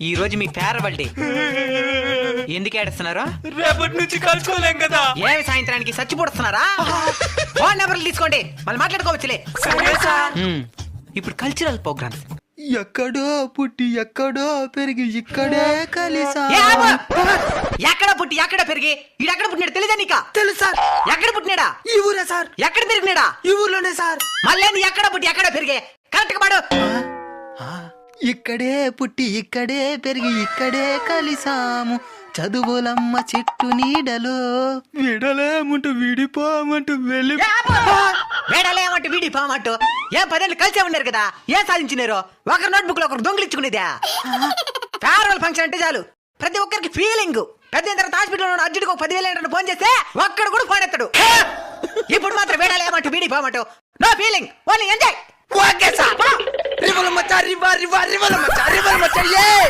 ఈ రోజు మీ farewell day. ఎందుకు ఏడుస్తున్నారు? రేపటి నుంచి కలుసుకోలేం కదా. ఏమి సాయంత్రానికి చచ్చిపోతున్నారా? ఫోన్ నెంబర్లు తీసుకోండి, మళ్ళీ మాట్లాడుకోవచ్చులే. సరే సార్. ఇప్పుడు కల్చరల్ ప్రోగ్రామ్స్. ఎక్కడో పుట్టి ఎక్కడో పెరిగి ఇక్కడే కలిసా. ఎక్కడ పుట్టి ఎక్కడ పెరిగి ఈడెక్కడ పుట్టినాడు తెలియదా నీకా? తెలుసు సార్. ఎక్కడ పుట్టినాడా? ఈ ఊరే సార్. ఎక్కడ పెరిగినాడా? ఈ ఊర్లోనే సార్. మళ్ళీ ఎక్కడ పుట్టి ఎక్కడ పెరిగే కరెక్ట్ గా పాడు. ఇక్కడే పుట్టి ఇక్కడే పెరిగి ఇక్కడే కలిసాము, చదువులమ్మ చెట్టు నీడలో విడలేమంటూ విడిపోమంటూ వెళ్ళి. వేడలేమంటూ వీడి పామంటూ ఏం 10 ఏళ్ళు కలిసే ఉన్నారు కదా, ఏం సాధించినారు? ఒకరి నోట్బుక్ లో ఒకరు దొంగిలించుకునేదా? ఫేర్వెల్ ఫంక్షన్ అంటే చాలు ప్రతి ఒక్కరికి ఫీలింగ్. పెద్ద తర్వాత హాస్పిటల్ అర్జెంట్గా 10,000 ఫోన్ చేస్తే ఒక్కడు కూడా ఫోన్ ఎత్తాడు. ఇప్పుడు మాత్రం వేడలేమంటూ వీడి పామంటూ no feeling, only enjoy. Okay sir. రివల మచ్చా రివా రివా రివల మచ్చా రివల మచ్చా.